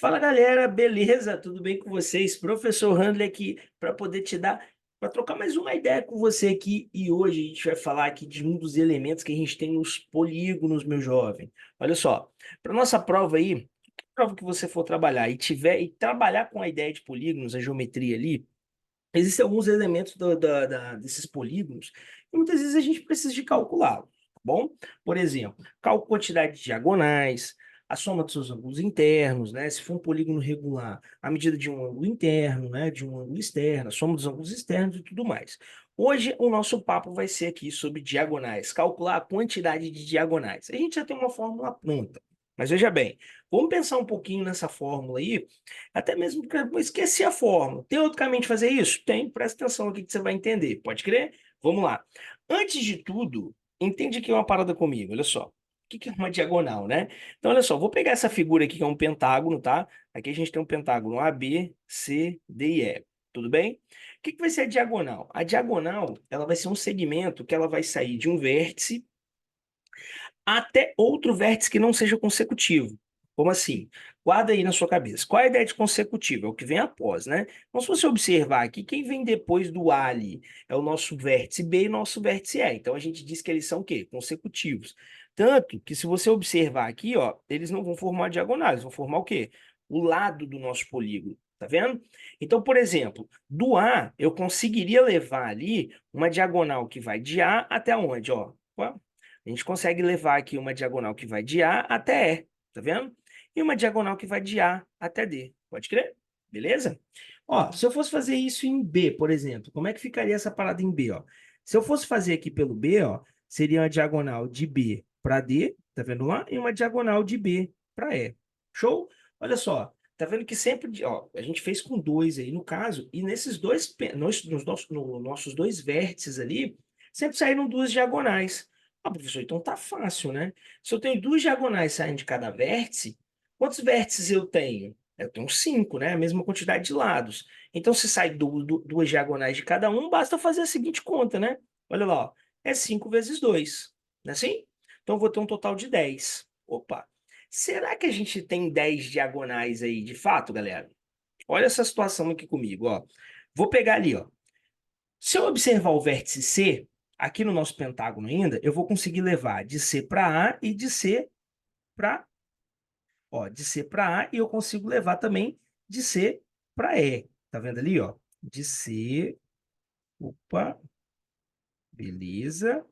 Fala galera, beleza? Tudo bem com vocês? Professor Handler aqui para poder para trocar mais uma ideia com você aqui. E hoje a gente vai falar aqui de um dos elementos que a gente tem nos polígonos, meu jovem. Olha só, para nossa prova aí, prova que você for trabalhar e trabalhar com a ideia de polígonos, a geometria ali, existem alguns elementos desses polígonos e muitas vezes a gente precisa de calculá-los, tá bom? Por exemplo, cálculo quantidade de diagonais, a soma dos seus ângulos internos, né? Se for um polígono regular, a medida de um ângulo interno, né? De um ângulo externo, a soma dos ângulos externos e tudo mais. Hoje o nosso papo vai ser aqui sobre diagonais, calcular a quantidade de diagonais. A gente já tem uma fórmula pronta, mas veja bem, vamos pensar um pouquinho nessa fórmula aí, até mesmo porque eu esqueci a fórmula. Tem outro caminho de fazer isso? Tem, presta atenção aqui que você vai entender. Pode crer? Vamos lá. Antes de tudo, entende aqui uma parada comigo, olha só. O que é uma diagonal, né? Então, olha só, vou pegar essa figura aqui que é um pentágono, tá? Aqui a gente tem um pentágono A, B, C, D e E. Tudo bem? O que vai ser a diagonal? A diagonal, ela vai ser um segmento que ela vai sair de um vértice até outro vértice que não seja consecutivo. Como assim? Guarda aí na sua cabeça. Qual é a ideia de consecutivo? É o que vem após, né? Então, se você observar aqui, quem vem depois do A ali é o nosso vértice B e nosso vértice E. Então, a gente diz que eles são o quê? Consecutivos. Tanto que, se você observar aqui, ó, eles não vão formar diagonais, vão formar o quê? O lado do nosso polígono. Tá vendo? Então, por exemplo, do A, eu conseguiria levar ali uma diagonal que vai de A até onde? Ó, a gente consegue levar aqui uma diagonal que vai de A até E, tá vendo? E uma diagonal que vai de A até D. Pode crer? Beleza? Ó, se eu fosse fazer isso em B, por exemplo, como é que ficaria essa parada em B, ó? Se eu fosse fazer aqui pelo B, ó, seria uma diagonal de B para D, tá vendo lá? E uma diagonal de B para E. Show? Olha só, tá vendo que sempre, ó, a gente fez com dois aí no caso, e nesses dois, nos nossos dois vértices ali, sempre saíram duas diagonais. Ah, professor, então tá fácil, né? Se eu tenho duas diagonais saindo de cada vértice, quantos vértices eu tenho? Eu tenho cinco, né? A mesma quantidade de lados. Então, se sai duas diagonais de cada um, basta fazer a seguinte conta, né? Olha lá, ó. É 5 vezes 2, não é assim? Então, eu vou ter um total de 10. Opa! Será que a gente tem 10 diagonais aí, de fato, galera? Olha essa situação aqui comigo, ó. Vou pegar ali, ó. Se eu observar o vértice C, aqui no nosso pentágono ainda, eu vou conseguir levar de C para A e de C para, ó, de C para A, e eu consigo levar também de C para E. Tá vendo ali, ó? De C, opa, beleza.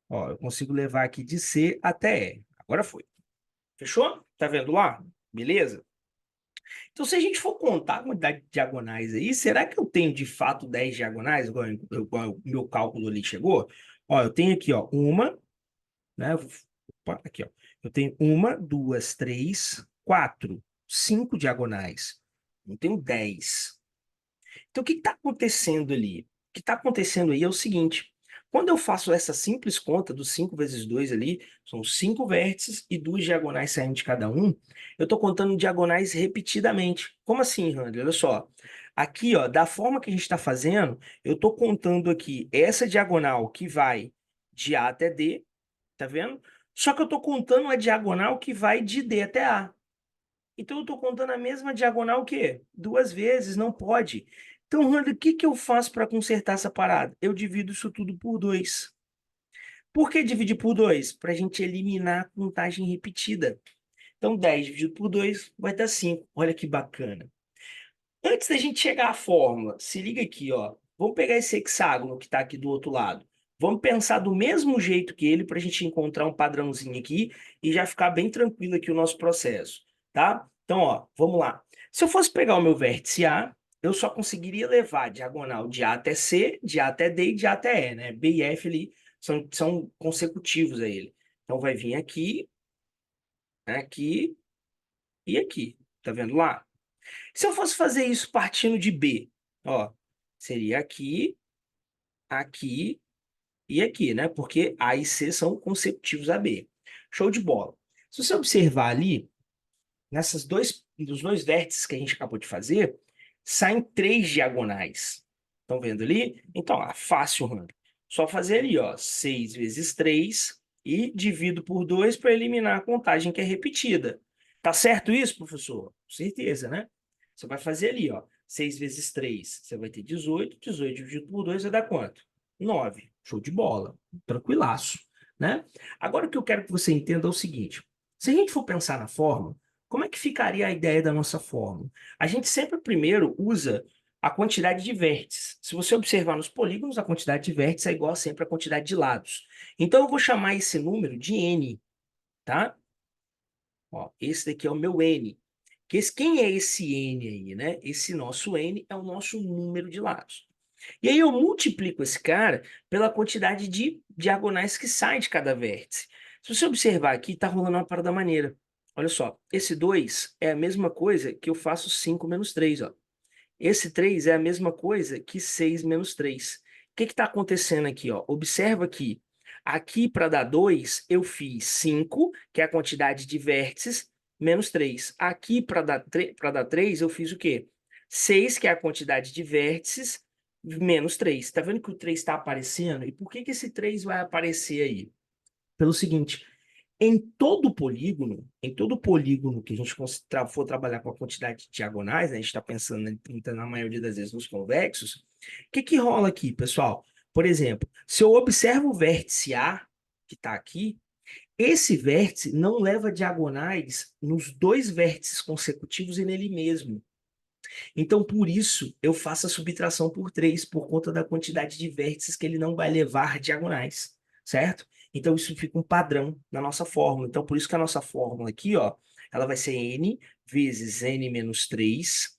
Ó, eu consigo levar aqui de C até E. Agora foi. Fechou? Tá vendo lá? Beleza? Então, se a gente for contar a quantidade de diagonais aí, será que eu tenho de fato 10 diagonais, igual o meu cálculo ali chegou? Ó, eu tenho aqui, ó, uma, né? Opa, aqui, ó. Eu tenho uma, duas, três, quatro, cinco diagonais. Eu tenho 10. Então, o que está acontecendo ali? O que está acontecendo aí é o seguinte: quando eu faço essa simples conta dos 5 vezes 2 ali, são 5 vértices e duas diagonais saindo de cada um, eu estou contando diagonais repetidamente. Como assim, Randy? Olha só. Aqui, ó, da forma que a gente está fazendo, eu estou contando aqui essa diagonal que vai de A até D, tá vendo? Só que eu estou contando a diagonal que vai de D até A. Então eu estou contando a mesma diagonal o quê? Duas vezes, não pode. Então, Randy, o que que eu faço para consertar essa parada? Eu divido isso tudo por 2. Por que dividir por 2? Para a gente eliminar a contagem repetida. Então, 10 dividido por 2 vai dar 5. Olha que bacana. Antes da gente chegar à fórmula, se liga aqui, ó. Vamos pegar esse hexágono que está aqui do outro lado. Vamos pensar do mesmo jeito que ele para a gente encontrar um padrãozinho aqui e já ficar bem tranquilo aqui o nosso processo, tá? Então, ó, vamos lá. Se eu fosse pegar o meu vértice A, eu só conseguiria levar a diagonal de A até C, de A até D e de A até E, né? B e F ali são consecutivos a ele. Então, vai vir aqui, aqui e aqui. Tá vendo lá? Se eu fosse fazer isso partindo de B, ó, seria aqui, aqui e aqui, né? Porque A e C são consecutivos a B. Show de bola. Se você observar ali, dos dois vértices que a gente acabou de fazer, saem três diagonais. Estão vendo ali? Então, ó, fácil, Rando. Só fazer ali, ó, 6 vezes 3 e divido por 2 para eliminar a contagem que é repetida. Tá certo isso, professor? Com certeza, né? Você vai fazer ali, ó, 6 vezes 3, você vai ter 18, 18 dividido por 2 vai dar quanto? 9. Show de bola, tranquilaço, né? Agora o que eu quero que você entenda é o seguinte, se a gente for pensar na fórmula, como é que ficaria a ideia da nossa fórmula? A gente sempre primeiro usa a quantidade de vértices. Se você observar nos polígonos, a quantidade de vértices é igual sempre à quantidade de lados. Então, eu vou chamar esse número de n, tá? Ó, esse daqui é o meu n. Quem é esse n aí, né? Esse nosso n é o nosso número de lados. E aí eu multiplico esse cara pela quantidade de diagonais que saem de cada vértice. Se você observar aqui, está rolando uma parada maneira. Olha só, esse 2 é a mesma coisa que eu faço 5 menos 3, ó. Esse 3 é a mesma coisa que 6 menos 3. O que está acontecendo aqui? Ó? Observa aqui. Aqui, para dar 2, eu fiz 5, que é a quantidade de vértices, menos 3. Aqui, para dar 3, eu fiz o quê? 6, que é a quantidade de vértices, menos 3. Está vendo que o 3 está aparecendo? E por que esse 3 vai aparecer aí? Pelo seguinte, em todo polígono que a gente for trabalhar com a quantidade de diagonais, né, a gente está pensando na maioria das vezes nos convexos, o que rola aqui, pessoal? Por exemplo, se eu observo o vértice A, que está aqui, esse vértice não leva diagonais nos dois vértices consecutivos e nele mesmo. Então, por isso, eu faço a subtração por 3, por conta da quantidade de vértices que ele não vai levar diagonais, certo? Então, isso fica um padrão na nossa fórmula. Então, por isso que a nossa fórmula aqui, ó, ela vai ser n vezes n menos 3,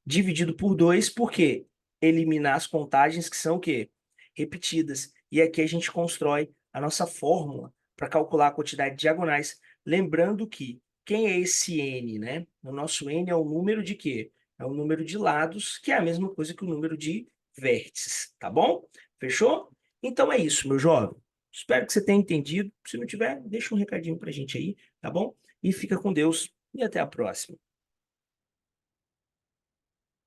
dividido por 2, porque eliminar as contagens que são o quê? Repetidas. E aqui a gente constrói a nossa fórmula para calcular a quantidade de diagonais. Lembrando que quem é esse n, né? O nosso n é o número de quê? É o número de lados, que é a mesma coisa que o número de vértices, tá bom? Fechou? Então é isso, meu jovem. Espero que você tenha entendido. Se não tiver, deixa um recadinho pra gente aí, tá bom? E fica com Deus e até a próxima.